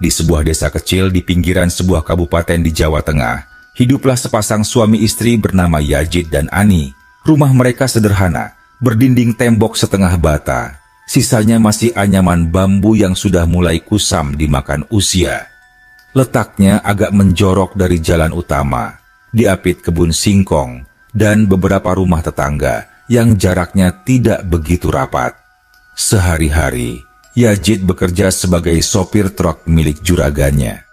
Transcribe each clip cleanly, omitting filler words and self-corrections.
Di sebuah desa kecil di pinggiran sebuah kabupaten di Jawa Tengah, hiduplah sepasang suami istri bernama Yazid dan Ani. Rumah mereka sederhana, berdinding tembok setengah bata. Sisanya masih anyaman bambu yang sudah mulai kusam dimakan usia. Letaknya agak menjorok dari jalan utama, diapit kebun singkong, dan beberapa rumah tetangga yang jaraknya tidak begitu rapat. Sehari-hari, Yazid bekerja sebagai sopir truk milik juragannya,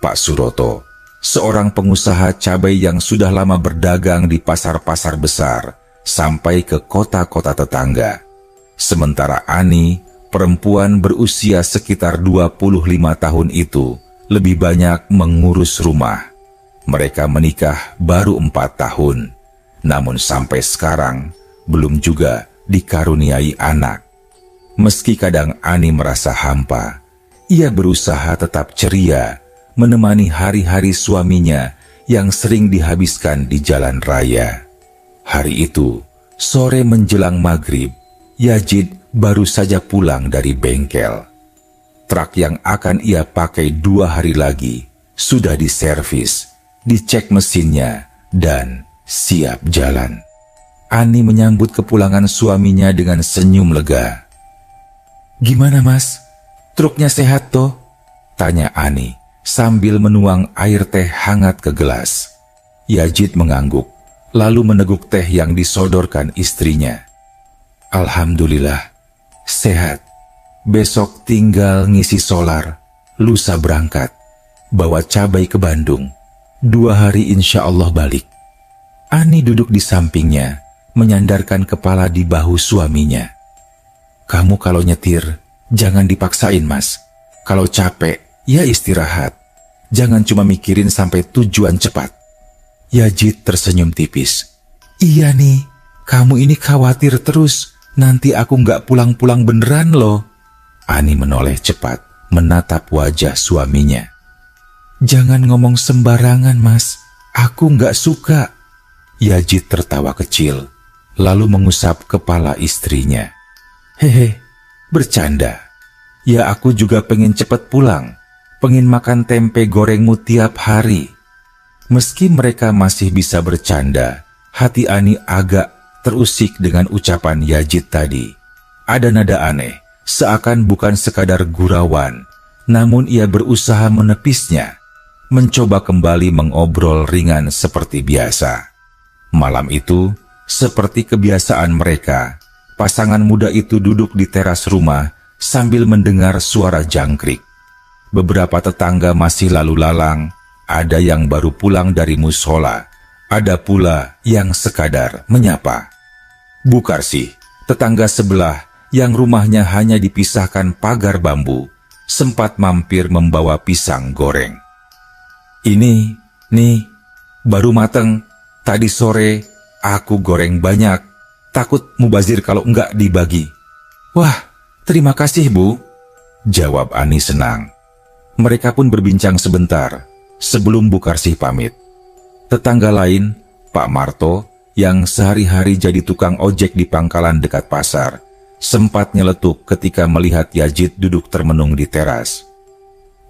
Pak Suroto, seorang pengusaha cabai yang sudah lama berdagang di pasar-pasar besar sampai ke kota-kota tetangga. Sementara Ani, perempuan berusia sekitar 25 tahun itu, lebih banyak mengurus rumah. Mereka menikah baru 4 tahun, namun sampai sekarang belum juga dikaruniai anak. Meski kadang Ani merasa hampa, ia berusaha tetap ceria, menemani hari-hari suaminya yang sering dihabiskan di jalan raya. Hari itu, sore menjelang maghrib, Yazid baru saja pulang dari bengkel. Truk yang akan ia pakai 2 hari lagi sudah diservis, dicek mesinnya, dan siap jalan. Ani menyambut kepulangan suaminya dengan senyum lega. "Gimana mas? Truknya sehat toh?" tanya Ani sambil menuang air teh hangat ke gelas. Yazid mengangguk, lalu meneguk teh yang disodorkan istrinya. "Alhamdulillah, sehat. Besok tinggal ngisi solar, lusa berangkat, bawa cabai ke Bandung. 2 hari insya Allah balik." Ani duduk di sampingnya, menyandarkan kepala di bahu suaminya. "Kamu kalau nyetir, jangan dipaksain mas. Kalau capek, ya istirahat. Jangan cuma mikirin sampai tujuan cepat." Yazid tersenyum tipis. "Iya nih, kamu ini khawatir terus. Nanti aku nggak pulang-pulang beneran loh." Ani menoleh cepat, menatap wajah suaminya. "Jangan ngomong sembarangan mas, aku nggak suka." Yazid tertawa kecil, lalu mengusap kepala istrinya. "Hehe, bercanda. Ya aku juga pengen cepet pulang, pengen makan tempe gorengmu tiap hari." Meski mereka masih bisa bercanda, hati Ani agak terusik dengan ucapan Yazid tadi. Ada nada aneh, seakan bukan sekadar gurauan, namun ia berusaha menepisnya, mencoba kembali mengobrol ringan seperti biasa. Malam itu, seperti kebiasaan mereka, pasangan muda itu duduk di teras rumah sambil mendengar suara jangkrik. Beberapa tetangga masih lalu lalang, ada yang baru pulang dari musola, ada pula yang sekadar menyapa. Bukarsi, tetangga sebelah yang rumahnya hanya dipisahkan pagar bambu, sempat mampir membawa pisang goreng. "Ini, nih, baru mateng. Tadi sore aku goreng banyak, takut mubazir kalau enggak dibagi." "Wah, terima kasih bu," jawab Ani senang. Mereka pun berbincang sebentar sebelum Bukarsih pamit. Tetangga lain, Pak Marto, yang sehari-hari jadi tukang ojek di pangkalan dekat pasar, sempat nyeletuk ketika melihat Yazid duduk termenung di teras.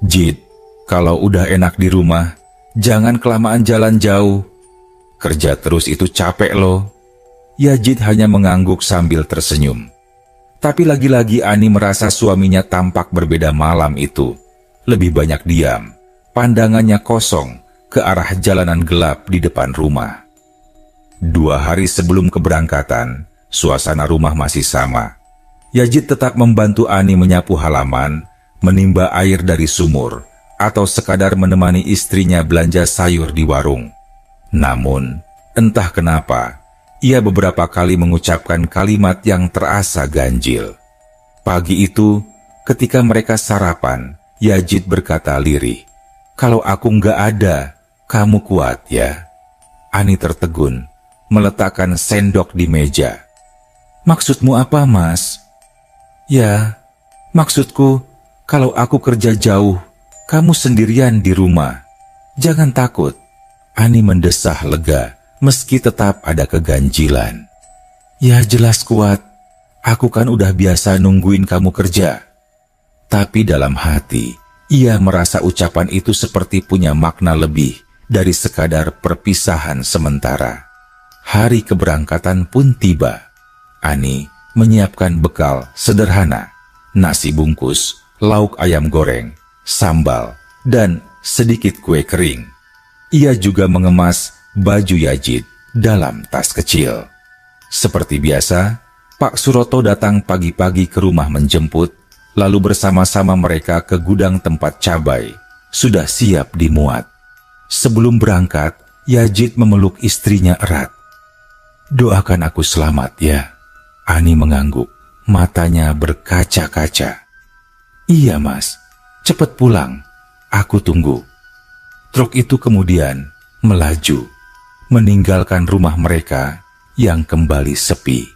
"Jid, kalau udah enak di rumah, jangan kelamaan jalan jauh. Kerja terus itu capek loh." Yazid hanya mengangguk sambil tersenyum. Tapi lagi-lagi Ani merasa suaminya tampak berbeda malam itu. Lebih banyak diam, pandangannya kosong ke arah jalanan gelap di depan rumah. 2 hari sebelum keberangkatan, suasana rumah masih sama. Yazid tetap membantu Ani menyapu halaman, menimba air dari sumur, atau sekadar menemani istrinya belanja sayur di warung. Namun, entah kenapa, ia beberapa kali mengucapkan kalimat yang terasa ganjil. Pagi itu, ketika mereka sarapan, Yazid berkata lirih, "Kalau aku nggak ada, kamu kuat ya?" Ani tertegun, meletakkan sendok di meja. "Maksudmu apa, Mas?" "Ya, maksudku, kalau aku kerja jauh, kamu sendirian di rumah. Jangan takut." Ani mendesah lega, meski tetap ada keganjilan. "Ya jelas kuat, aku kan udah biasa nungguin kamu kerja." Tapi dalam hati, Ia merasa ucapan itu seperti punya makna lebih dari sekadar perpisahan sementara. Hari keberangkatan pun tiba. Ani menyiapkan bekal sederhana, nasi bungkus, lauk ayam goreng, sambal, dan sedikit kue kering. Ia juga mengemas baju Yazid dalam tas kecil. Seperti biasa, Pak Suroto datang pagi-pagi ke rumah menjemput, lalu bersama-sama mereka ke gudang tempat cabai sudah siap dimuat. Sebelum berangkat, Yazid memeluk istrinya erat. "Doakan aku selamat ya." Ani mengangguk, matanya berkaca-kaca. "Iya mas, cepat pulang, aku tunggu." Truk itu kemudian melaju, meninggalkan rumah mereka yang kembali sepi.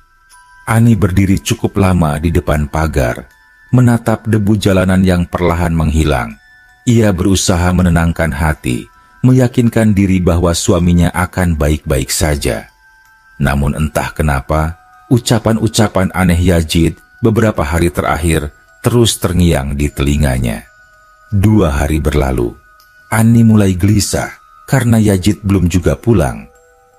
Ani berdiri cukup lama di depan pagar, menatap debu jalanan yang perlahan menghilang. Ia berusaha menenangkan hati, meyakinkan diri bahwa suaminya akan baik-baik saja. Namun entah kenapa, ucapan-ucapan aneh Yazid beberapa hari terakhir terus terngiang di telinganya. 2 hari berlalu, Ani mulai gelisah karena Yazid belum juga pulang.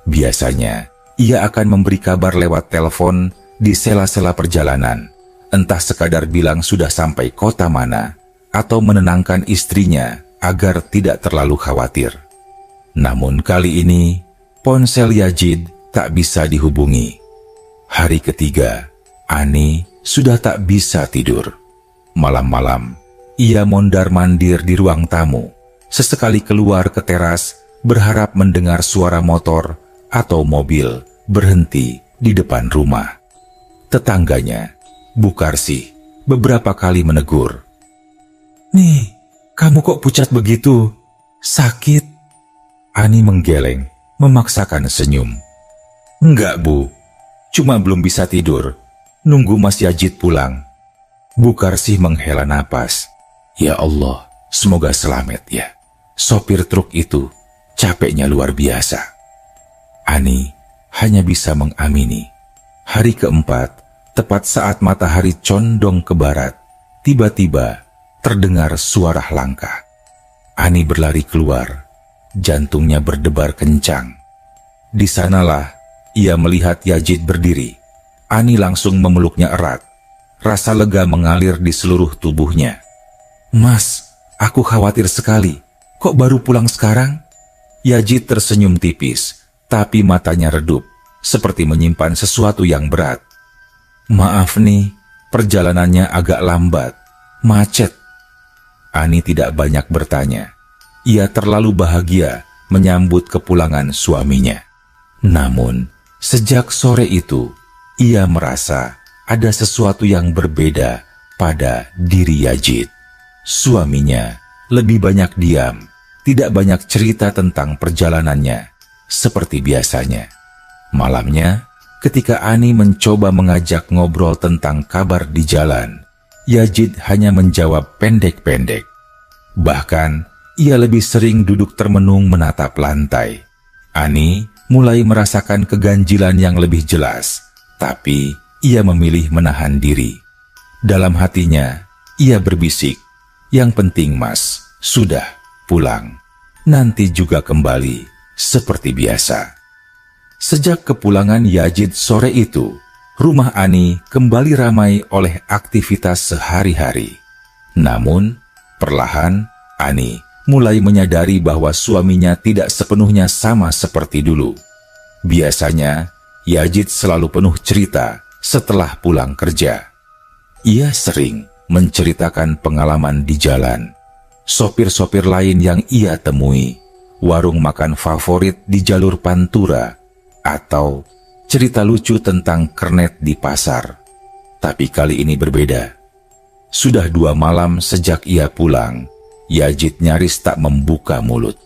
Biasanya, ia akan memberi kabar lewat telepon di sela-sela perjalanan, entah sekadar bilang sudah sampai kota mana, atau menenangkan istrinya agar tidak terlalu khawatir. Namun kali ini, ponsel Yazid tak bisa dihubungi. Hari ketiga, Ani sudah tak bisa tidur. Malam-malam, ia mondar-mandir di ruang tamu, sesekali keluar ke teras berharap mendengar suara motor atau mobil berhenti di depan rumah. Tetangganya, Bu Karsih, beberapa kali menegur. "Nih, kamu kok pucat begitu? Sakit?" Ani menggeleng, memaksakan senyum. "Enggak, Bu. Cuma belum bisa tidur. Nunggu Mas Yazid pulang." Bu Karsih menghela napas. "Ya Allah, semoga selamat ya. Sopir truk itu capeknya luar biasa." Ani hanya bisa mengamini. Hari keempat, tepat saat matahari condong ke barat, tiba-tiba terdengar suara langkah. Ani berlari keluar, jantungnya berdebar kencang. Di sanalah ia melihat Yazid berdiri. Ani langsung memeluknya erat. Rasa lega mengalir di seluruh tubuhnya. "Mas, aku khawatir sekali. Kok baru pulang sekarang?" Yazid tersenyum tipis, tapi matanya redup, seperti menyimpan sesuatu yang berat. "Maaf nih, perjalanannya agak lambat, macet." Ani tidak banyak bertanya. Ia terlalu bahagia menyambut kepulangan suaminya. Namun, sejak sore itu, ia merasa ada sesuatu yang berbeda pada diri Yazid. Suaminya lebih banyak diam, tidak banyak cerita tentang perjalanannya, seperti biasanya. Malamnya, ketika Ani mencoba mengajak ngobrol tentang kabar di jalan, Yazid hanya menjawab pendek-pendek. Bahkan, ia lebih sering duduk termenung menatap lantai. Ani mulai merasakan keganjilan yang lebih jelas, tapi ia memilih menahan diri. Dalam hatinya, ia berbisik, "Yang penting Mas, sudah pulang. Nanti juga kembali seperti biasa." Sejak kepulangan Yazid sore itu, rumah Ani kembali ramai oleh aktivitas sehari-hari. Namun, perlahan Ani mulai menyadari bahwa suaminya tidak sepenuhnya sama seperti dulu. Biasanya, Yazid selalu penuh cerita setelah pulang kerja. Ia sering menceritakan pengalaman di jalan, sopir-sopir lain yang ia temui, warung makan favorit di jalur Pantura, atau cerita lucu tentang kernet di pasar. Tapi kali ini berbeda. Sudah 2 malam sejak ia pulang, Yazid nyaris tak membuka mulut.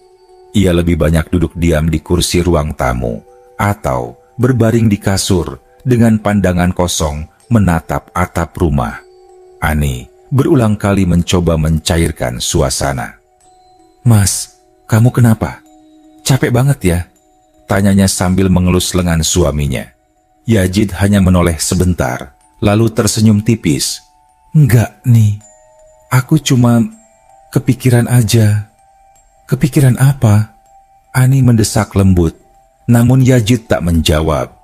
Ia lebih banyak duduk diam di kursi ruang tamu, atau berbaring di kasur dengan pandangan kosong menatap atap rumah. Ani berulang kali mencoba mencairkan suasana. "Mas, kamu kenapa? Capek banget ya?" tanyanya sambil mengelus lengan suaminya. Yazid hanya menoleh sebentar, lalu tersenyum tipis. "Enggak nih, aku cuma Kepikiran aja. Kepikiran apa? Ani mendesak lembut, namun Yazid tak menjawab.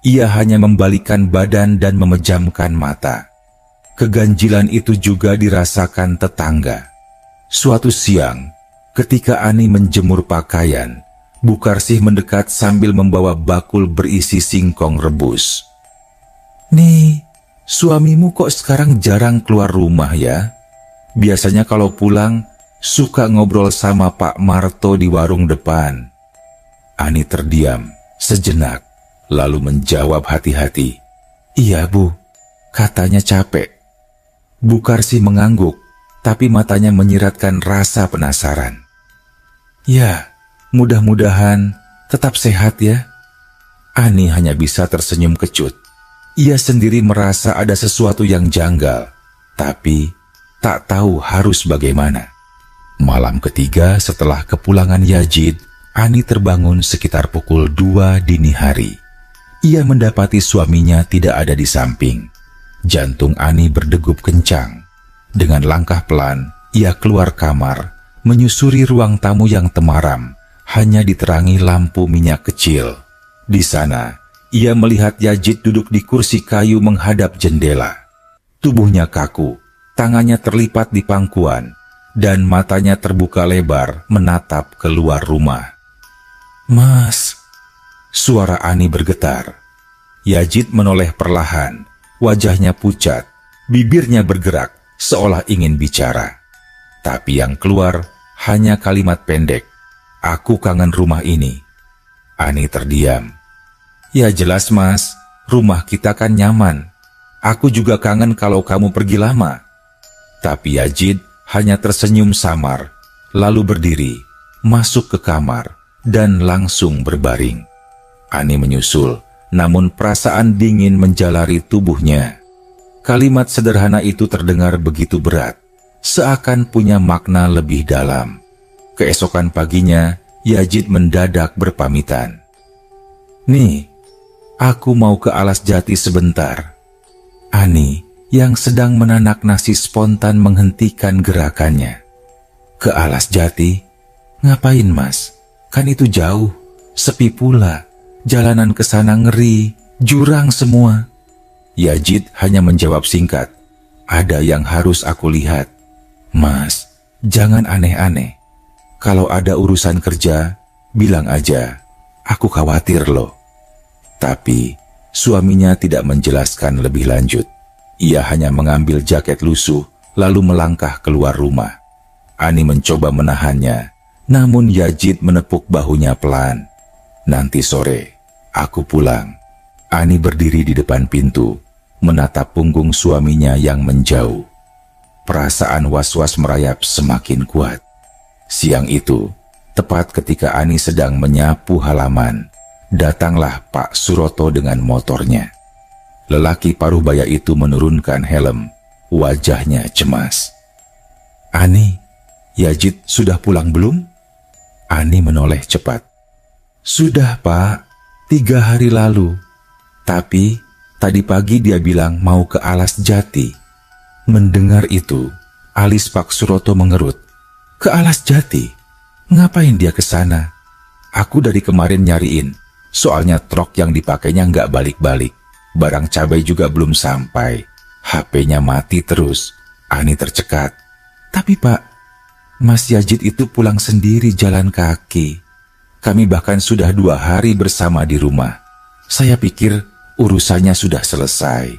Ia hanya membalikkan badan dan memejamkan mata. Keganjilan itu juga dirasakan tetangga. Suatu siang, ketika Ani menjemur pakaian, Bukarsih mendekat sambil membawa bakul berisi singkong rebus. "Nih, suamimu kok sekarang jarang keluar rumah ya? Biasanya kalau pulang, suka ngobrol sama Pak Marto di warung depan." Ani terdiam sejenak, lalu menjawab hati-hati, "Iya Bu, katanya capek." Bukarsih mengangguk, tapi matanya menyiratkan rasa penasaran. "Ya, mudah-mudahan tetap sehat ya." Ani hanya bisa tersenyum kecut. Ia sendiri merasa ada sesuatu yang janggal, tapi tak tahu harus bagaimana. Malam ketiga setelah kepulangan Yazid, Ani terbangun sekitar pukul 2 dini hari. Ia mendapati suaminya tidak ada di samping. Jantung Ani berdegup kencang. Dengan langkah pelan, ia keluar kamar, menyusuri ruang tamu yang temaram, hanya diterangi lampu minyak kecil. Di sana, ia melihat Yazid duduk di kursi kayu menghadap jendela. Tubuhnya kaku, tangannya terlipat di pangkuan, dan matanya terbuka lebar menatap keluar rumah. "Mas," suara Ani bergetar. Yazid menoleh perlahan, wajahnya pucat, bibirnya bergerak seolah ingin bicara. Tapi yang keluar hanya kalimat pendek, "Aku kangen rumah ini." Ani terdiam. "Ya jelas Mas, rumah kita kan nyaman. Aku juga kangen kalau kamu pergi lama." Tapi Yazid hanya tersenyum samar, lalu berdiri, masuk ke kamar, dan langsung berbaring. Ani menyusul, namun perasaan dingin menjalari tubuhnya. Kalimat sederhana itu terdengar begitu berat, seakan punya makna lebih dalam. Keesokan paginya, Yazid mendadak berpamitan. "Nih, aku mau ke Alas Jati sebentar." Ani yang sedang menanak nasi spontan menghentikan gerakannya. "Ke Alas Jati? Ngapain Mas? Kan itu jauh, sepi pula. Jalanan ke sana ngeri, jurang semua." Yazid hanya menjawab singkat, "Ada yang harus aku lihat." "Mas, jangan aneh-aneh. Kalau ada urusan kerja, bilang aja. Aku khawatir loh." Tapi suaminya tidak menjelaskan lebih lanjut. Ia hanya mengambil jaket lusuh, lalu melangkah keluar rumah. Ani mencoba menahannya, namun Yazid menepuk bahunya pelan. "Nanti sore, aku pulang." Ani berdiri di depan pintu, menatap punggung suaminya yang menjauh. Perasaan was-was merayap semakin kuat. Siang itu, tepat ketika Ani sedang menyapu halaman, datanglah Pak Suroto dengan motornya. Lelaki paruh baya itu menurunkan helm, wajahnya cemas. "Ani, Yazid sudah pulang belum?" Ani menoleh cepat. "Sudah Pak, 3 hari lalu. Tapi tadi pagi dia bilang mau ke Alas Jati." Mendengar itu, alis Pak Suroto mengerut. "Ke Alas Jati? Ngapain dia ke sana? Aku dari kemarin nyariin, soalnya truk yang dipakainya nggak balik-balik. Barang cabai juga belum sampai. HP-nya mati terus." Ani tercekat. "Tapi Pak, Mas Yazid itu pulang sendiri jalan kaki. Kami bahkan sudah 2 hari bersama di rumah. Saya pikir urusannya sudah selesai."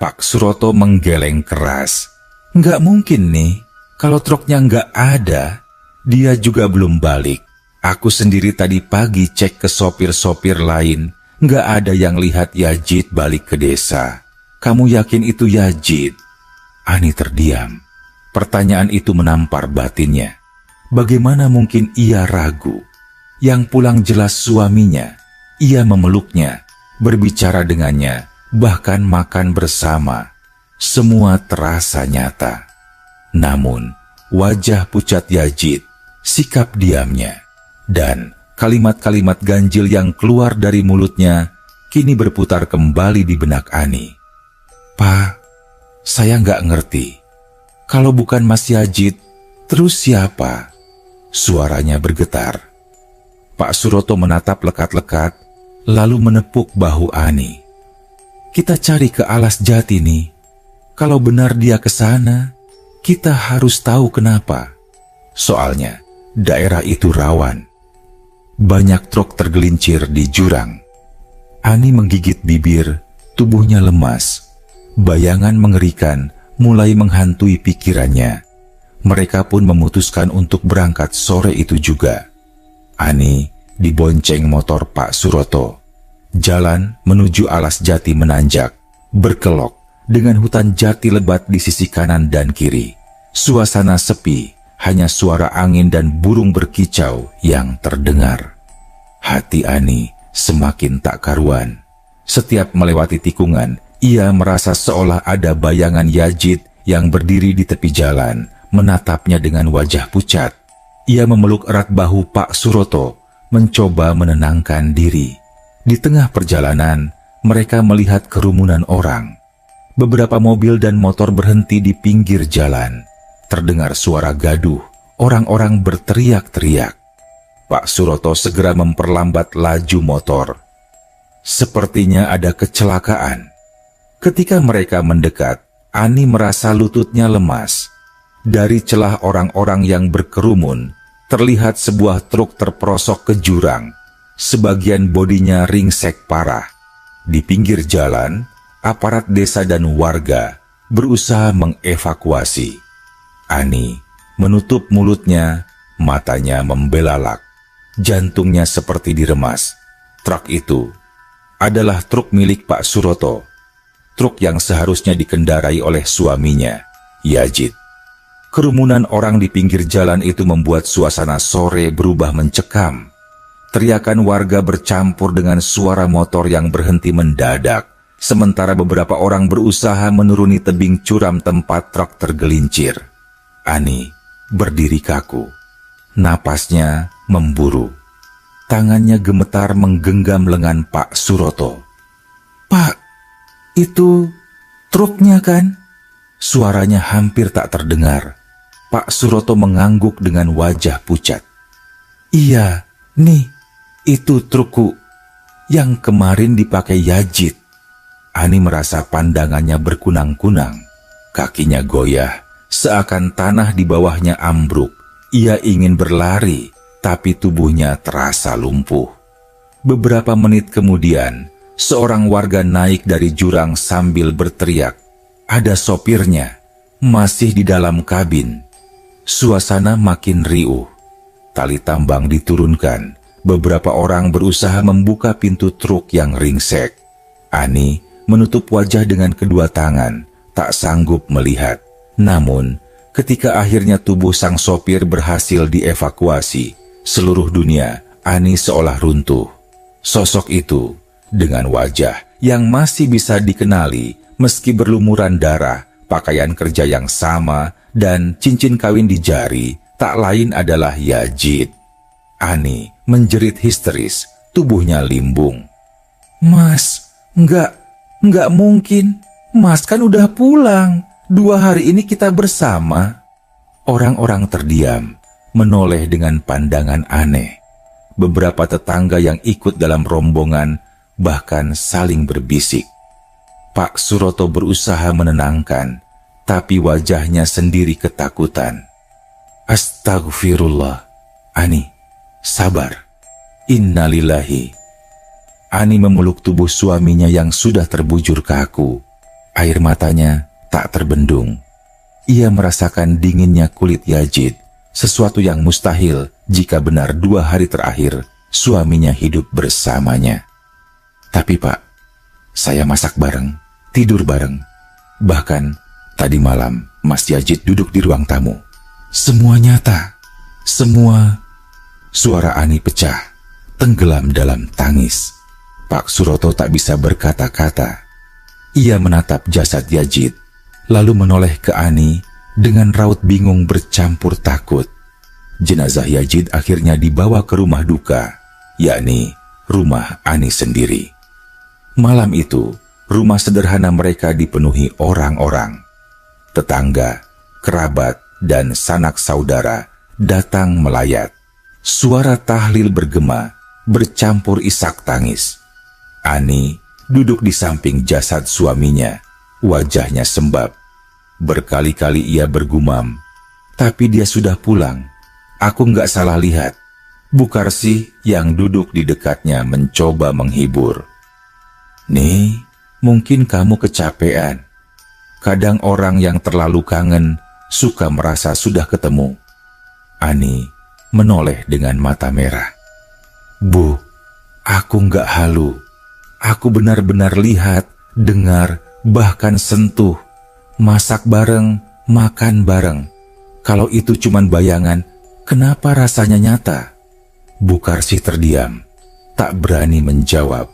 Pak Suroto menggeleng keras. "Nggak mungkin nih, kalau truknya nggak ada, dia juga belum balik. Aku sendiri tadi pagi cek ke sopir-sopir lain, nggak ada yang lihat Yazid balik ke desa. Kamu yakin itu Yazid?" Ani terdiam. Pertanyaan itu menampar batinnya. Bagaimana mungkin ia ragu? Yang pulang jelas suaminya. Ia memeluknya, berbicara dengannya, bahkan makan bersama. Semua terasa nyata. Namun, wajah pucat Yazid, sikap diamnya, dan kalimat-kalimat ganjil yang keluar dari mulutnya kini berputar kembali di benak Ani. "Pak, saya nggak ngerti. Kalau bukan Mas Yajid, terus siapa? Suaranya bergetar. Pak Suroto menatap lekat-lekat, lalu menepuk bahu Ani. Kita cari ke Alas Jati nih. Kalau benar dia ke sana, kita harus tahu kenapa. Soalnya, daerah itu rawan. Banyak truk tergelincir di jurang. Ani menggigit bibir, tubuhnya lemas. Bayangan mengerikan mulai menghantui pikirannya. Mereka pun memutuskan untuk berangkat sore itu juga. Ani dibonceng motor Pak Suroto. Jalan menuju Alas Jati menanjak, berkelok dengan hutan jati lebat di sisi kanan dan kiri. Suasana sepi, hanya suara angin dan burung berkicau yang terdengar. Hati Ani semakin tak karuan. Setiap melewati tikungan, ia merasa seolah ada bayangan Yajid yang berdiri di tepi jalan, menatapnya dengan wajah pucat. Ia memeluk erat bahu Pak Suroto, mencoba menenangkan diri. Di tengah perjalanan, mereka melihat kerumunan orang. Beberapa mobil dan motor berhenti di pinggir jalan. Terdengar suara gaduh, orang-orang berteriak-teriak. Pak Suroto segera memperlambat laju motor. Sepertinya ada kecelakaan. Ketika mereka mendekat, Ani merasa lututnya lemas. Dari celah orang-orang yang berkerumun, terlihat sebuah truk terperosok ke jurang. Sebagian bodinya ringsek parah. Di pinggir jalan, aparat desa dan warga berusaha mengevakuasi. Ani menutup mulutnya, matanya membelalak. Jantungnya seperti diremas. Truk itu adalah truk milik Pak Suroto. Truk yang seharusnya dikendarai oleh suaminya, Yajid. Kerumunan orang di pinggir jalan itu membuat suasana sore berubah mencekam. Teriakan warga bercampur dengan suara motor yang berhenti mendadak, sementara beberapa orang berusaha menuruni tebing curam tempat truk tergelincir. Ani berdiri kaku. Napasnya memburu. Tangannya gemetar menggenggam lengan Pak Suroto. Pak, itu truknya kan? Suaranya hampir tak terdengar. Pak Suroto mengangguk dengan wajah pucat. Iya, nih, itu trukku yang kemarin dipakai Yajid. Ani merasa pandangannya berkunang-kunang. Kakinya goyah, seakan tanah di bawahnya ambruk. Ia ingin berlari, tapi tubuhnya terasa lumpuh. Beberapa menit kemudian, seorang warga naik dari jurang sambil berteriak. Ada sopirnya, masih di dalam kabin. Suasana makin riuh. Tali tambang diturunkan. Beberapa orang berusaha membuka pintu truk yang ringsek. Ani menutup wajah dengan kedua tangan, tak sanggup melihat. Namun, ketika akhirnya tubuh sang sopir berhasil dievakuasi, seluruh dunia Ani seolah runtuh. Sosok itu, dengan wajah yang masih bisa dikenali meski berlumuran darah, pakaian kerja yang sama, dan cincin kawin di jari, tak lain adalah Yajid. Ani menjerit histeris, tubuhnya limbung. Mas, enggak mungkin. Mas kan udah pulang. 2 hari ini kita bersama. Orang-orang terdiam, menoleh dengan pandangan aneh. Beberapa tetangga yang ikut dalam rombongan bahkan saling berbisik. Pak Suroto berusaha menenangkan, tapi wajahnya sendiri ketakutan. Astagfirullah, Ani. Sabar. Innalillahi. Ani memeluk tubuh suaminya yang sudah terbujur kaku. Air matanya tak terbendung. Ia merasakan dinginnya kulit Yajid, sesuatu yang mustahil jika benar 2 hari terakhir suaminya hidup bersamanya. Tapi Pak, saya masak bareng, tidur bareng. Bahkan tadi malam Mas Yajid duduk di ruang tamu. Semua nyata, semua. Suara Ani pecah, tenggelam dalam tangis. Pak Suroto tak bisa berkata-kata. Ia menatap jasad Yajid, lalu menoleh ke Ani dengan raut bingung bercampur takut. Jenazah Yajid akhirnya dibawa ke rumah duka, yakni rumah Ani sendiri. Malam itu, rumah sederhana mereka dipenuhi orang-orang. Tetangga, kerabat, dan sanak saudara datang melayat. Suara tahlil bergema, bercampur isak tangis. Ani duduk di samping jasad suaminya, wajahnya sembab. Berkali-kali ia bergumam, "Tapi dia sudah pulang. Aku nggak salah lihat." Bukarsi yang duduk di dekatnya mencoba menghibur. "Nih, mungkin kamu kecapean. Kadang orang yang terlalu kangen suka merasa sudah ketemu." Ani menoleh dengan mata merah. "Bu, aku nggak halu. Aku benar-benar lihat, dengar, bahkan sentuh. Masak bareng, makan bareng. Kalau itu cuman bayangan, kenapa rasanya nyata?" Bukarsi terdiam, tak berani menjawab.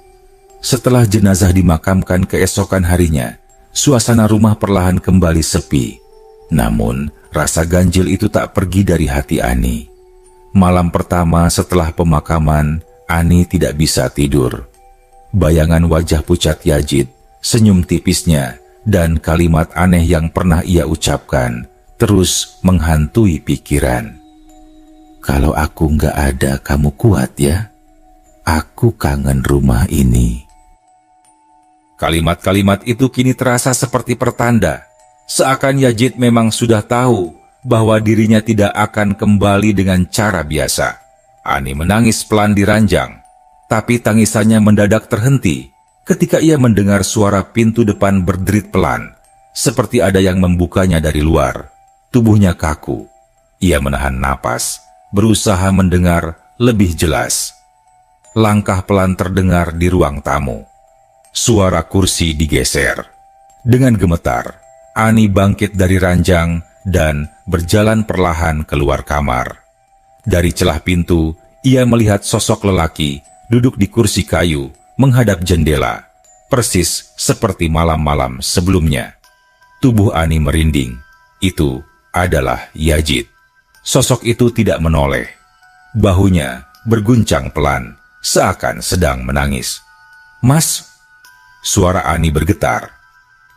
Setelah jenazah dimakamkan keesokan harinya, suasana rumah perlahan kembali sepi. Namun, rasa ganjil itu tak pergi dari hati Ani. Malam pertama setelah pemakaman, Ani tidak bisa tidur. Bayangan wajah pucat Yazid, senyum tipisnya, dan kalimat aneh yang pernah ia ucapkan terus menghantui pikiran. "Kalau aku nggak ada, kamu kuat ya? Aku kangen rumah ini." Kalimat-kalimat itu kini terasa seperti pertanda. Seakan Yazid memang sudah tahu bahwa dirinya tidak akan kembali dengan cara biasa. Ani menangis pelan di ranjang, tapi tangisannya mendadak terhenti ketika ia mendengar suara pintu depan berderit pelan, seperti ada yang membukanya dari luar. Tubuhnya kaku. Ia menahan napas, berusaha mendengar lebih jelas. Langkah pelan terdengar di ruang tamu. Suara kursi digeser. Dengan gemetar, Ani bangkit dari ranjang dan berjalan perlahan keluar kamar. Dari celah pintu, ia melihat sosok lelaki duduk di kursi kayu menghadap jendela, persis seperti malam-malam sebelumnya. Tubuh Ani merinding. Itu adalah Yazid. Sosok itu tidak menoleh. Bahunya berguncang pelan, seakan sedang menangis. "Mas!" Suara Ani bergetar.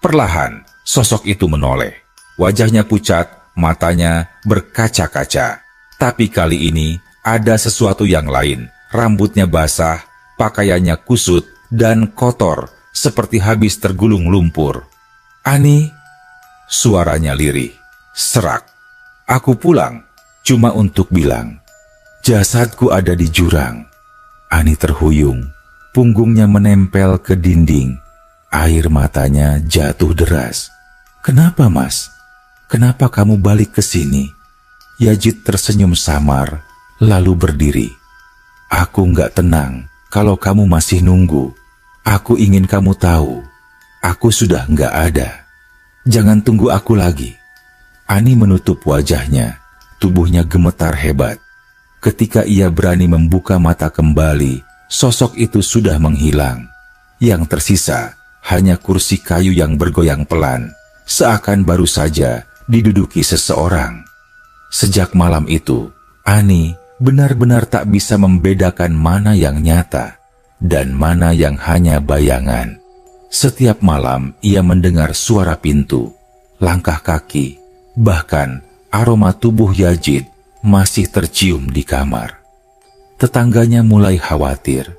Perlahan, sosok itu menoleh. Wajahnya pucat, matanya berkaca-kaca. Tapi kali ini ada sesuatu yang lain. Rambutnya basah, pakaiannya kusut dan kotor, seperti habis tergulung lumpur. "Ani!" Suaranya lirih. Serak. "Aku pulang, cuma untuk bilang, jasadku ada di jurang." Ani terhuyung, punggungnya menempel ke dinding. Air matanya jatuh deras. "Kenapa, Mas? Kenapa kamu balik ke sini?" Yazid tersenyum samar, lalu berdiri. "Aku nggak tenang kalau kamu masih nunggu. Aku ingin kamu tahu, aku sudah nggak ada. Jangan tunggu aku lagi." Ani menutup wajahnya, tubuhnya gemetar hebat. Ketika ia berani membuka mata kembali, sosok itu sudah menghilang. Yang tersisa hanya kursi kayu yang bergoyang pelan, seakan baru saja diduduki seseorang. Sejak malam itu, Ani benar-benar tak bisa membedakan mana yang nyata dan mana yang hanya bayangan. Setiap malam ia mendengar suara pintu, langkah kaki, bahkan aroma tubuh Yazid masih tercium di kamar. Tetangganya mulai khawatir.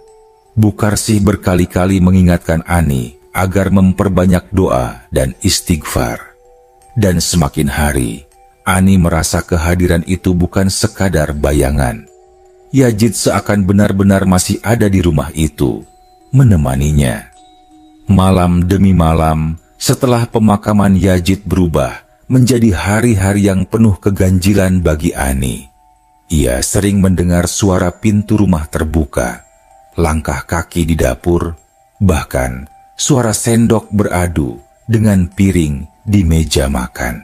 Bukarsi berkali-kali mengingatkan Ani agar memperbanyak doa dan istighfar. Dan semakin hari, Ani merasa kehadiran itu bukan sekadar bayangan. Yazid seakan benar-benar masih ada di rumah itu, menemaninya. Malam demi malam, setelah pemakaman Yazid berubah menjadi hari-hari yang penuh keganjilan bagi Ani. Ia sering mendengar suara pintu rumah terbuka, langkah kaki di dapur, bahkan suara sendok beradu dengan piring di meja makan.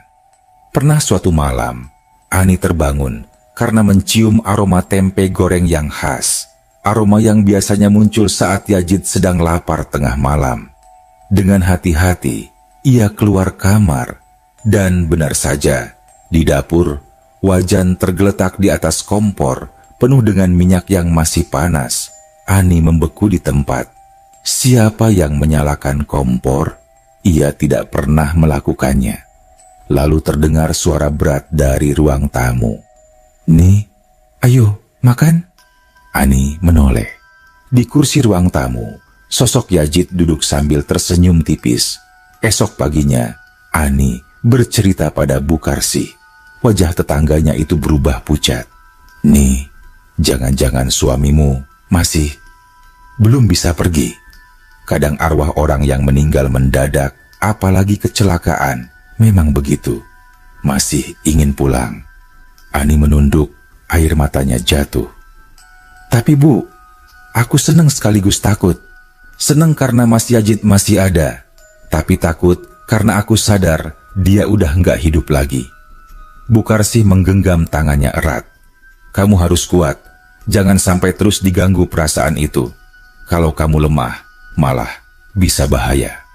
Pernah suatu malam, Ani terbangun karena mencium aroma tempe goreng yang khas, aroma yang biasanya muncul saat Yazid sedang lapar tengah malam. Dengan hati-hati, ia keluar kamar. Dan benar saja, di dapur, wajan tergeletak di atas kompor, penuh dengan minyak yang masih panas. Ani membeku di tempat. Siapa yang menyalakan kompor? Ia tidak pernah melakukannya. Lalu terdengar suara berat dari ruang tamu. "Nih, ayo makan." Ani menoleh. Di kursi ruang tamu, sosok Yazid duduk sambil tersenyum tipis. Esok paginya, Ani bercerita pada Bukarsi. Wajah tetangganya itu berubah pucat. "Nih, jangan-jangan suamimu masih belum bisa pergi. Kadang arwah orang yang meninggal mendadak, apalagi kecelakaan, memang begitu. Masih ingin pulang." Ani menunduk, air matanya jatuh. "Tapi Bu, aku senang sekaligus takut. Senang karena Mas Yazid masih ada, tapi takut karena aku sadar dia udah nggak hidup lagi." Bukarsi menggenggam tangannya erat. "Kamu harus kuat, jangan sampai terus diganggu perasaan itu. Kalau kamu lemah, malah bisa bahaya."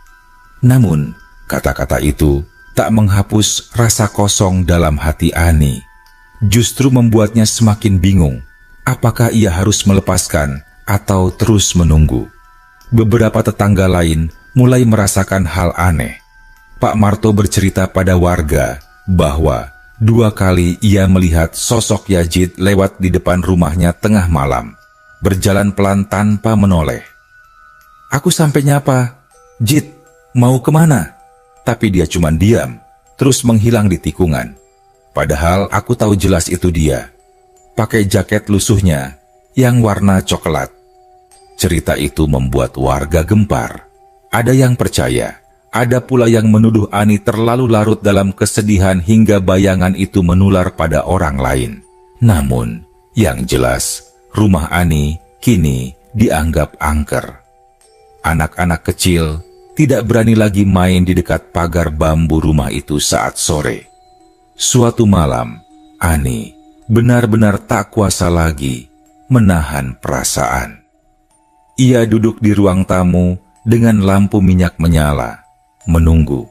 Namun, kata-kata itu tak menghapus rasa kosong dalam hati Ani. Justru membuatnya semakin bingung, apakah ia harus melepaskan atau terus menunggu. Beberapa tetangga lain mulai merasakan hal aneh. Pak Marto bercerita pada warga bahwa 2 kali ia melihat sosok Yazid lewat di depan rumahnya tengah malam, berjalan pelan tanpa menoleh. "Aku sampai nyapa, 'Jid, mau kemana?' Tapi dia cuma diam, terus menghilang di tikungan. Padahal aku tahu jelas itu dia. Pakai jaket lusuhnya yang warna coklat." Cerita itu membuat warga gempar. Ada yang percaya, ada pula yang menuduh Ani terlalu larut dalam kesedihan hingga bayangan itu menular pada orang lain. Namun, yang jelas, rumah Ani kini dianggap angker. Anak-anak kecil tidak berani lagi main di dekat pagar bambu rumah itu saat sore. Suatu malam, Ani benar-benar tak kuasa lagi menahan perasaan. Ia duduk di ruang tamu dengan lampu minyak menyala, menunggu.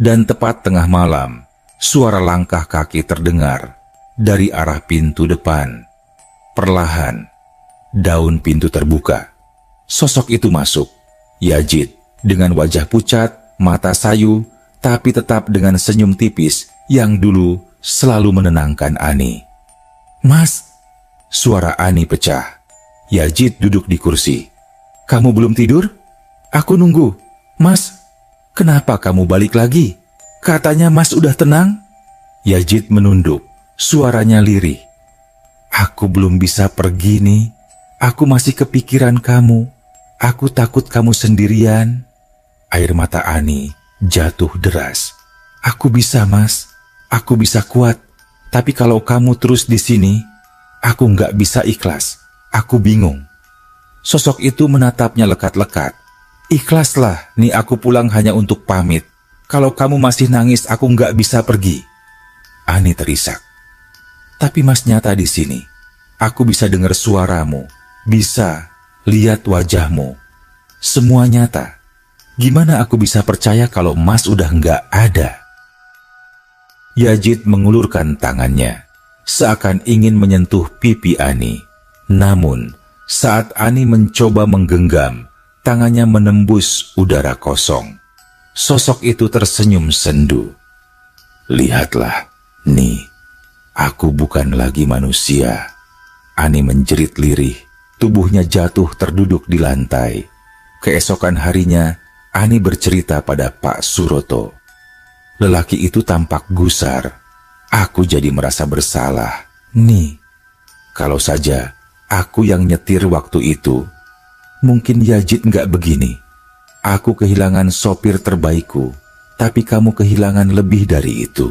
Dan tepat tengah malam, suara langkah kaki terdengar dari arah pintu depan. Perlahan, daun pintu terbuka. Sosok itu masuk. Yazid dengan wajah pucat, mata sayu, tapi tetap dengan senyum tipis yang dulu selalu menenangkan Ani. "Mas!" Suara Ani pecah. Yazid duduk di kursi. "Kamu belum tidur? Aku nunggu." "Mas, kenapa kamu balik lagi? Katanya Mas udah tenang?" Yazid menunduk, suaranya lirih. "Aku belum bisa pergi nih. Aku masih kepikiran kamu. Aku takut kamu sendirian." Air mata Ani jatuh deras. "Aku bisa, Mas. Aku bisa kuat. Tapi kalau kamu terus di sini, aku nggak bisa ikhlas. Aku bingung." Sosok itu menatapnya lekat-lekat. "Ikhlaslah, nih aku pulang hanya untuk pamit. Kalau kamu masih nangis, aku nggak bisa pergi." Ani terisak. "Tapi Mas nyata di sini. Aku bisa dengar suaramu, bisa lihat wajahmu. Semua nyata. Gimana aku bisa percaya kalau Mas udah nggak ada?" Yazid mengulurkan tangannya, seakan ingin menyentuh pipi Ani. Namun, saat Ani mencoba menggenggam, tangannya menembus udara kosong. Sosok itu tersenyum sendu. "Lihatlah, nih, aku bukan lagi manusia." Ani menjerit lirih, tubuhnya jatuh terduduk di lantai. Keesokan harinya, Ani bercerita pada Pak Suroto. Lelaki itu tampak gusar. "Aku jadi merasa bersalah. Nih, kalau saja aku yang nyetir waktu itu, mungkin Yazid nggak begini. Aku kehilangan sopir terbaikku, tapi kamu kehilangan lebih dari itu."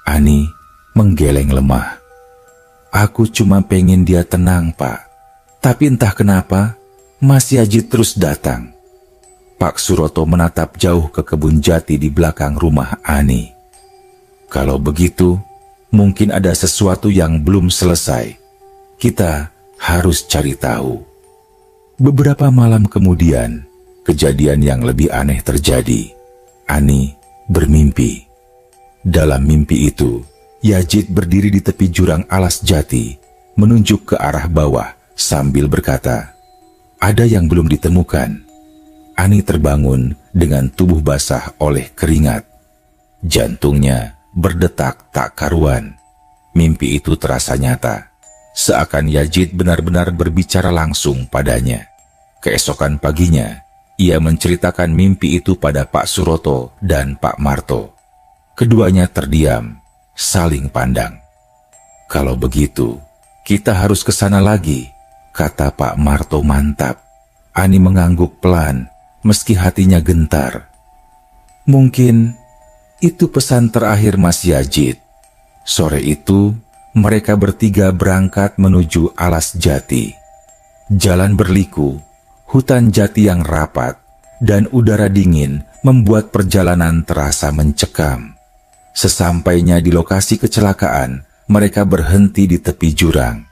Ani menggeleng lemah. "Aku cuma pengen dia tenang, Pak. Tapi entah kenapa, Mas Yazid terus datang." Pak Suroto menatap jauh ke kebun jati di belakang rumah Ani. "Kalau begitu, mungkin ada sesuatu yang belum selesai. Kita harus cari tahu." Beberapa malam kemudian, kejadian yang lebih aneh terjadi. Ani bermimpi. Dalam mimpi itu, Yazid berdiri di tepi jurang alas jati, menunjuk ke arah bawah sambil berkata, "Ada yang belum ditemukan." Ani terbangun dengan tubuh basah oleh keringat. Jantungnya berdetak tak karuan. Mimpi itu terasa nyata, seakan Yazid benar-benar berbicara langsung padanya. Keesokan paginya, ia menceritakan mimpi itu pada Pak Suroto dan Pak Marto. Keduanya terdiam, saling pandang. "Kalau begitu, kita harus ke sana lagi," kata Pak Marto mantap. Ani mengangguk pelan, meski hatinya gentar. "Mungkin itu pesan terakhir Mas Yazid." Sore itu, mereka bertiga berangkat menuju Alas Jati. Jalan berliku, hutan jati yang rapat, dan udara dingin membuat perjalanan terasa mencekam. Sesampainya di lokasi kecelakaan, mereka berhenti di tepi jurang.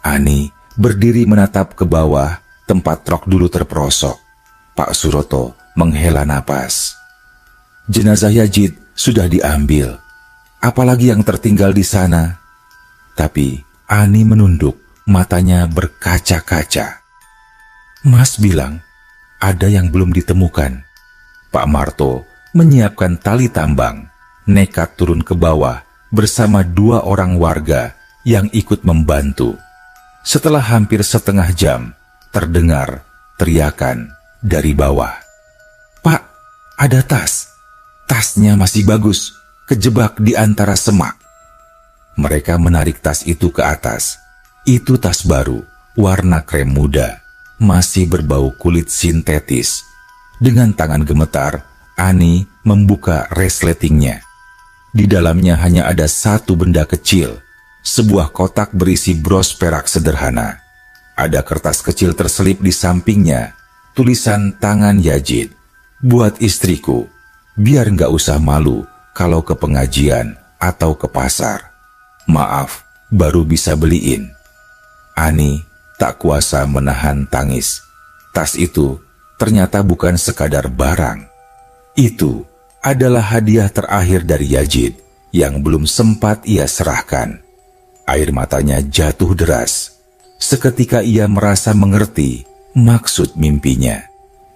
Ani berdiri menatap ke bawah tempat truk dulu terperosok. Pak Suroto menghela napas. Jenazah Yazid sudah diambil. Apalagi yang tertinggal di sana? Tapi Ani menunduk, matanya berkaca-kaca. "Mas bilang ada yang belum ditemukan." Pak Marto menyiapkan tali tambang, nekat turun ke bawah bersama 2 orang warga yang ikut membantu. Setelah hampir setengah jam, terdengar teriakan dari bawah. "Pak, ada tas. Tasnya masih bagus, kejebak di antara semak." Mereka menarik tas itu ke atas. Itu tas baru, warna krem muda, masih berbau kulit sintetis. Dengan tangan gemetar, Ani membuka resletingnya. Di dalamnya hanya ada satu benda kecil, sebuah kotak berisi bros perak sederhana. Ada kertas kecil terselip di sampingnya, tulisan tangan Yazid. "Buat istriku, biar nggak usah malu kalau ke pengajian atau ke pasar. Maaf, baru bisa beliin." Ani tak kuasa menahan tangis. Tas itu ternyata bukan sekadar barang. Itu adalah hadiah terakhir dari Yazid yang belum sempat ia serahkan. Air matanya jatuh deras. Seketika ia merasa mengerti maksud mimpinya.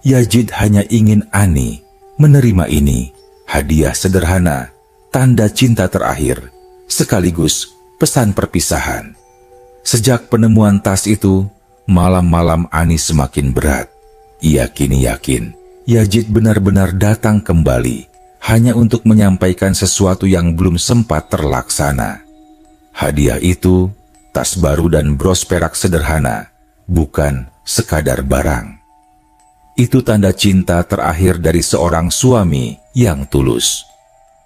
Yazid hanya ingin Ani menerima ini, hadiah sederhana, tanda cinta terakhir, sekaligus pesan perpisahan. Sejak penemuan tas itu, malam-malam Ani semakin berat. Ia kini yakin Yazid benar-benar datang kembali hanya untuk menyampaikan sesuatu yang belum sempat terlaksana. Hadiah itu, tas baru dan bros perak sederhana, bukan sekadar barang. Itu tanda cinta terakhir dari seorang suami yang tulus.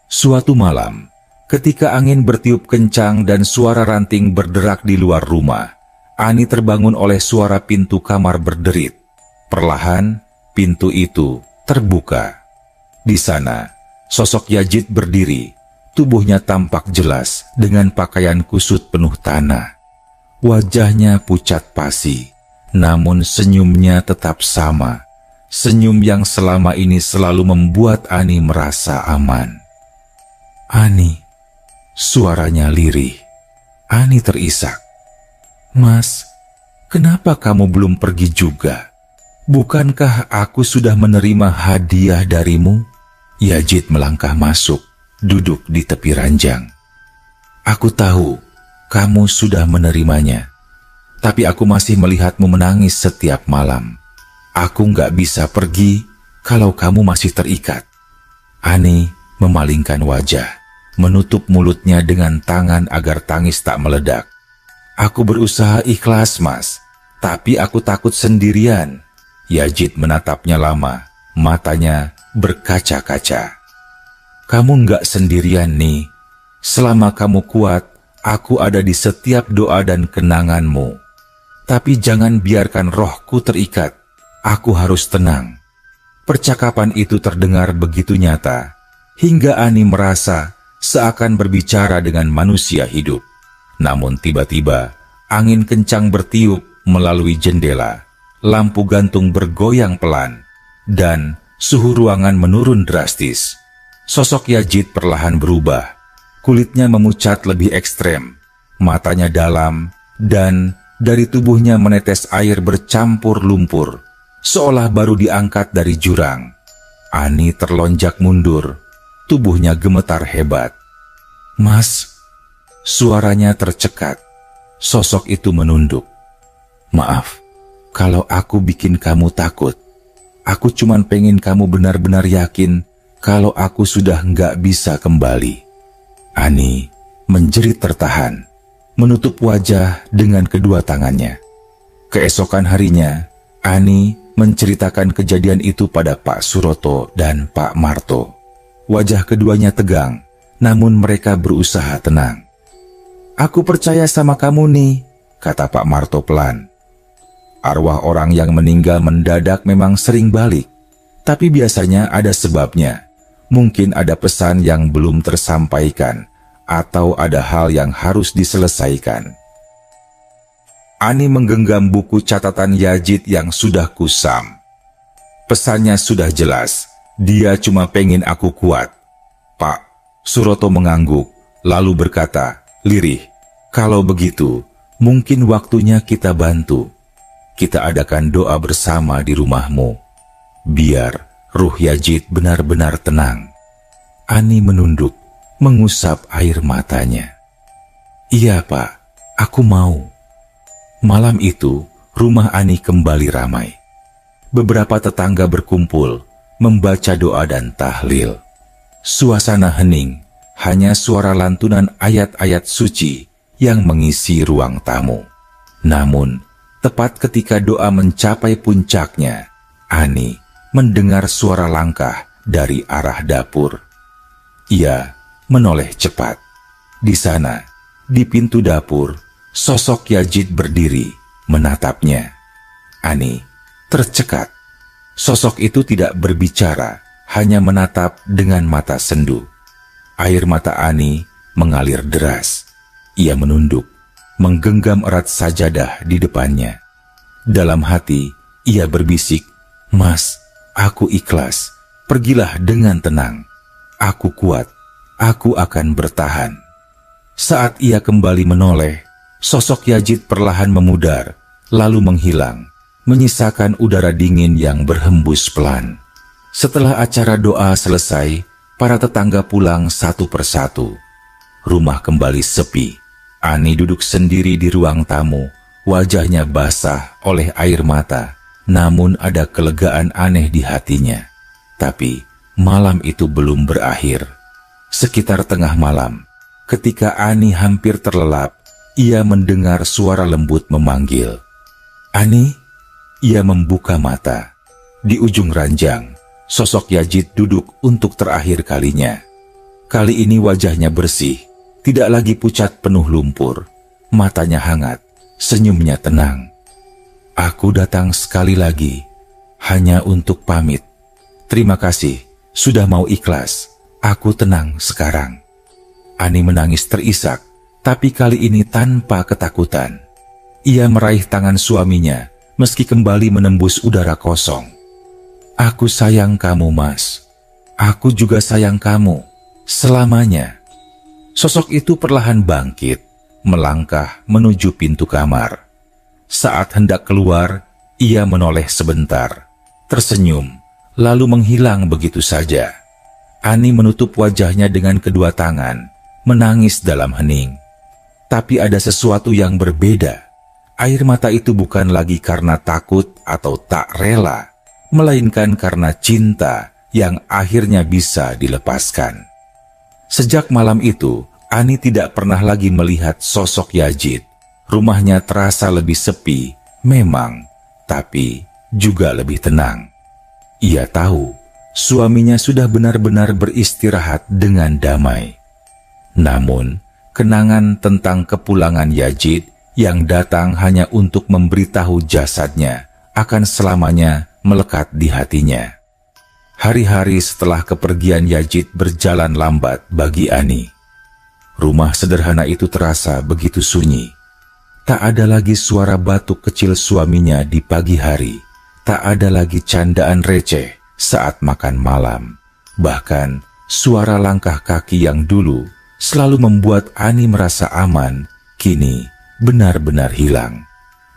Suatu malam, ketika angin bertiup kencang dan suara ranting berderak di luar rumah, Ani terbangun oleh suara pintu kamar berderit. Perlahan, pintu itu terbuka. Di sana, sosok Yazid berdiri. Tubuhnya tampak jelas dengan pakaian kusut penuh tanah. Wajahnya pucat pasi, namun senyumnya tetap sama. Senyum yang selama ini selalu membuat Ani merasa aman. "Ani," suaranya lirih. Ani terisak. "Mas, kenapa kamu belum pergi juga? Bukankah aku sudah menerima hadiah darimu?" Yazid melangkah masuk, duduk di tepi ranjang. "Aku tahu kamu sudah menerimanya, tapi aku masih melihatmu menangis setiap malam. Aku nggak bisa pergi kalau kamu masih terikat." Ani memalingkan wajah, menutup mulutnya dengan tangan agar tangis tak meledak. "Aku berusaha ikhlas, Mas, tapi aku takut sendirian." Yazid menatapnya lama, matanya berkaca-kaca. "Kamu nggak sendirian nih. Selama kamu kuat, aku ada di setiap doa dan kenanganmu. Tapi jangan biarkan rohku terikat. Aku harus tenang." Percakapan itu terdengar begitu nyata, hingga Ani merasa seakan berbicara dengan manusia hidup. Namun tiba-tiba, angin kencang bertiup melalui jendela. Lampu gantung bergoyang pelan, dan suhu ruangan menurun drastis. Sosok Yazid perlahan berubah. Kulitnya memucat lebih ekstrem, matanya dalam, dan dari tubuhnya menetes air bercampur lumpur, seolah baru diangkat dari jurang. Ani terlonjak mundur. tubuhnya gemetar hebat. "Mas," suaranya tercekat. Sosok itu menunduk. "Maaf, kalau aku bikin kamu takut. Aku cuman pengen kamu benar-benar yakin kalau aku sudah nggak bisa kembali." Ani menjerit tertahan, menutup wajah dengan kedua tangannya. Keesokan harinya, Ani menceritakan kejadian itu pada Pak Suroto dan Pak Marto. Wajah keduanya tegang, namun mereka berusaha tenang. "Aku percaya sama kamu nih," kata Pak Marto pelan. Arwah orang yang meninggal mendadak memang sering balik, tapi biasanya ada sebabnya. Mungkin ada pesan yang belum tersampaikan, atau ada hal yang harus diselesaikan. Ani menggenggam buku catatan Yazid yang sudah kusam. Pesannya sudah jelas, dia cuma pengen aku kuat. Pak Suroto mengangguk, lalu berkata, lirih, "Kalau begitu, mungkin waktunya kita bantu. Kita adakan doa bersama di rumahmu, biar ruh Yazid benar-benar tenang." Ani menunduk, mengusap air matanya. "Iya Pak, aku mau." Malam itu, rumah Ani kembali ramai. Beberapa tetangga berkumpul, membaca doa dan tahlil. Suasana hening, hanya suara lantunan ayat-ayat suci yang mengisi ruang tamu. Namun, tepat ketika doa mencapai puncaknya, Ani mendengar suara langkah dari arah dapur. Ia menoleh cepat. Di sana, di pintu dapur, sosok Yazid berdiri, menatapnya. Ani tercekat. Sosok itu tidak berbicara, hanya menatap dengan mata sendu. Air mata Ani mengalir deras. Ia menunduk, menggenggam erat sajadah di depannya. Dalam hati, ia berbisik, "Mas, aku ikhlas. Pergilah dengan tenang. Aku kuat. Aku akan bertahan." Saat ia kembali menoleh, sosok Yazid perlahan memudar, lalu menghilang, menyisakan udara dingin yang berhembus pelan. Setelah acara doa selesai, para tetangga pulang satu persatu. Rumah kembali sepi. Ani duduk sendiri di ruang tamu, wajahnya basah oleh air mata, namun ada kelegaan aneh di hatinya. Tapi malam itu belum berakhir. Sekitar tengah malam, ketika Ani hampir terlelap, ia mendengar suara lembut memanggil. "Ani?" Ia membuka mata. Di ujung ranjang, sosok Yazid duduk untuk terakhir kalinya. Kali ini wajahnya bersih, tidak lagi pucat penuh lumpur. Matanya hangat, senyumnya tenang. "Aku datang sekali lagi, hanya untuk pamit. Terima kasih, sudah mau ikhlas. Aku tenang sekarang." Ani menangis terisak, tapi kali ini tanpa ketakutan. Ia meraih tangan suaminya, meski kembali menembus udara kosong. "Aku sayang kamu, Mas. Aku juga sayang kamu. Selamanya." Sosok itu perlahan bangkit, melangkah menuju pintu kamar. Saat hendak keluar, ia menoleh sebentar, tersenyum, lalu menghilang begitu saja. Ani menutup wajahnya dengan kedua tangan, menangis dalam hening. Tapi ada sesuatu yang berbeda. Air mata itu bukan lagi karena takut atau tak rela, melainkan karena cinta yang akhirnya bisa dilepaskan. Sejak malam itu, Ani tidak pernah lagi melihat sosok Yazid. Rumahnya terasa lebih sepi, memang, tapi juga lebih tenang. Ia tahu, suaminya sudah benar-benar beristirahat dengan damai. Namun, kenangan tentang kepulangan Yazid yang datang hanya untuk memberitahu jasadnya akan selamanya melekat di hatinya. Hari-hari setelah kepergian Yazid berjalan lambat bagi Ani. Rumah sederhana itu terasa begitu sunyi. Tak ada lagi suara batuk kecil suaminya di pagi hari. Tak ada lagi candaan receh saat makan malam. Bahkan suara langkah kaki yang dulu selalu membuat Ani merasa aman, kini benar-benar hilang.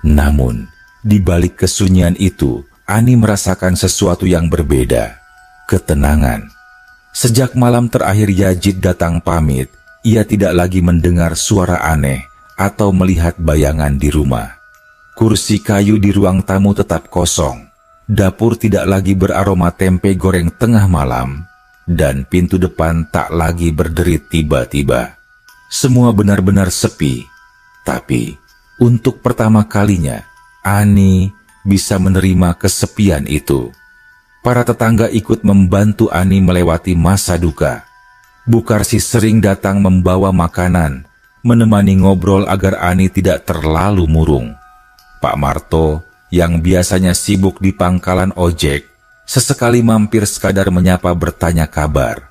Namun, di balik kesunyian itu, Ani merasakan sesuatu yang berbeda. Ketenangan. Sejak malam terakhir Yazid datang pamit, ia tidak lagi mendengar suara aneh atau melihat bayangan di rumah. Kursi kayu di ruang tamu tetap kosong, dapur tidak lagi beraroma tempe goreng tengah malam, dan pintu depan tak lagi berderit tiba-tiba. Semua benar-benar sepi, tapi untuk pertama kalinya, Ani bisa menerima kesepian itu. Para tetangga ikut membantu Ani melewati masa duka. Bu Karsi sering datang membawa makanan, menemani ngobrol agar Ani tidak terlalu murung. Pak Marto, yang biasanya sibuk di pangkalan ojek, sesekali mampir sekadar menyapa bertanya kabar.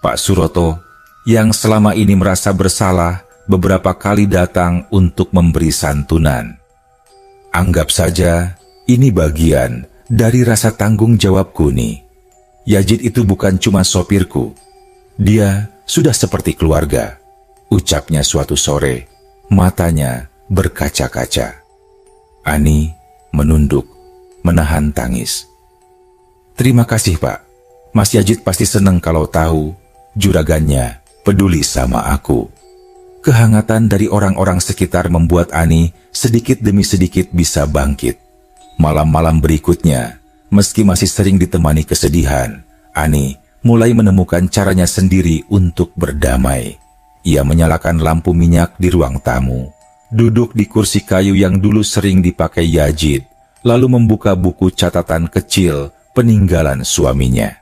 Pak Suroto, yang selama ini merasa bersalah, beberapa kali datang untuk memberi santunan. Anggap saja ini bagian dari rasa tanggung jawabku nih. Yazid itu bukan cuma sopirku. Dia sudah seperti keluarga, ucapnya suatu sore, matanya berkaca-kaca. Ani menunduk, menahan tangis. Terima kasih, Pak. Mas Yazid pasti senang kalau tahu juragannya peduli sama aku. Kehangatan dari orang-orang sekitar membuat Ani sedikit demi sedikit bisa bangkit. Malam-malam berikutnya, meski masih sering ditemani kesedihan, Ani mulai menemukan caranya sendiri untuk berdamai. Ia menyalakan lampu minyak di ruang tamu, duduk di kursi kayu yang dulu sering dipakai Yazid, lalu membuka buku catatan kecil peninggalan suaminya.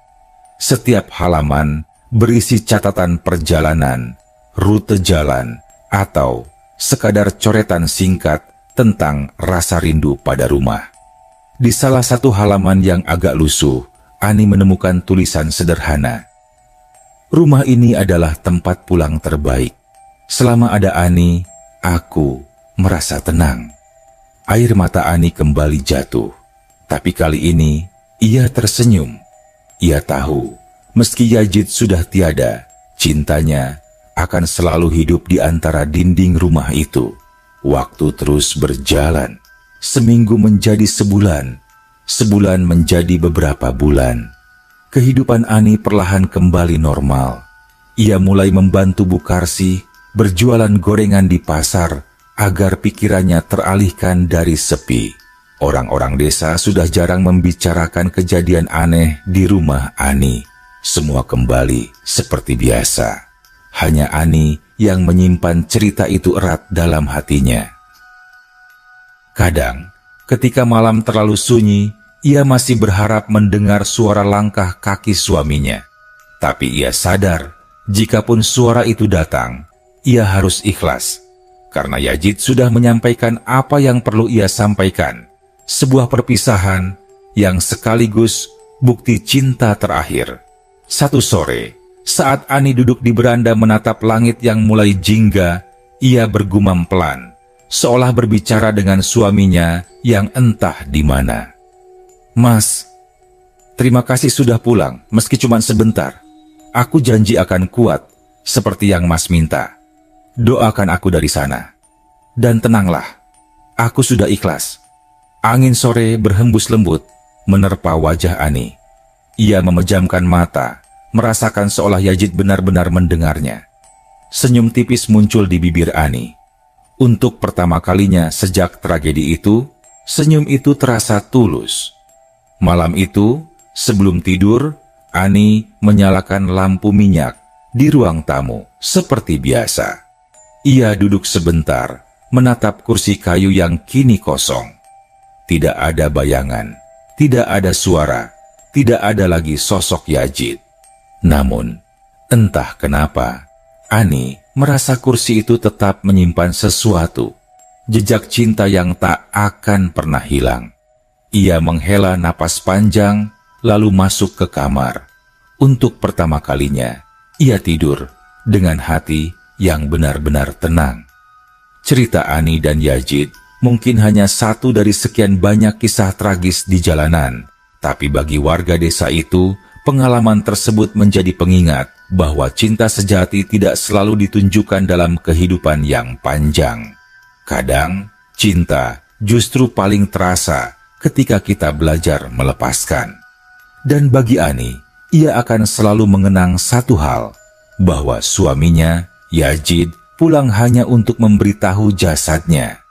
Setiap halaman berisi catatan perjalanan, rute jalan, atau sekadar coretan singkat tentang rasa rindu pada rumah. Di salah satu halaman yang agak lusuh, Ani menemukan tulisan sederhana. Rumah ini adalah tempat pulang terbaik. Selama ada Ani, aku merasa tenang. Air mata Ani kembali jatuh, tapi kali ini ia tersenyum. Ia tahu, meski Yazid sudah tiada, cintanya akan selalu hidup di antara dinding rumah itu. Waktu terus berjalan. Seminggu menjadi sebulan, sebulan menjadi beberapa bulan. Kehidupan Ani perlahan kembali normal. Ia mulai membantu Bu Karsi berjualan gorengan di pasar agar pikirannya teralihkan dari sepi. Orang-orang desa sudah jarang membicarakan kejadian aneh di rumah Ani. Semua kembali seperti biasa. Hanya Ani yang menyimpan cerita itu erat dalam hatinya. Kadang, ketika malam terlalu sunyi, ia masih berharap mendengar suara langkah kaki suaminya. Tapi ia sadar, jikapun suara itu datang, ia harus ikhlas. Karena Yazid sudah menyampaikan apa yang perlu ia sampaikan. Sebuah perpisahan yang sekaligus bukti cinta terakhir. Satu sore, saat Ani duduk di beranda menatap langit yang mulai jingga, ia bergumam pelan, seolah berbicara dengan suaminya yang entah di mana. Mas, terima kasih sudah pulang, meski cuma sebentar. Aku janji akan kuat, seperti yang Mas minta. Doakan aku dari sana. Dan tenanglah, aku sudah ikhlas. Angin sore berhembus lembut, menerpa wajah Ani. Ia memejamkan mata, merasakan seolah Yazid benar-benar mendengarnya. Senyum tipis muncul di bibir Ani. Untuk pertama kalinya sejak tragedi itu, senyum itu terasa tulus. Malam itu, sebelum tidur, Ani menyalakan lampu minyak di ruang tamu seperti biasa. Ia duduk sebentar, menatap kursi kayu yang kini kosong. Tidak ada bayangan, tidak ada suara, tidak ada lagi sosok Yazid. Namun, entah kenapa, Ani merasa kursi itu tetap menyimpan sesuatu, jejak cinta yang tak akan pernah hilang. Ia menghela napas panjang, lalu masuk ke kamar. Untuk pertama kalinya, ia tidur dengan hati yang benar-benar tenang. Cerita Ani dan Yazid mungkin hanya satu dari sekian banyak kisah tragis di jalanan, tapi bagi warga desa itu, pengalaman tersebut menjadi pengingat bahwa cinta sejati tidak selalu ditunjukkan dalam kehidupan yang panjang. Kadang, cinta justru paling terasa ketika kita belajar melepaskan. Dan bagi Ani, ia akan selalu mengenang satu hal, bahwa suaminya, Yazid, pulang hanya untuk memberitahu jasadnya.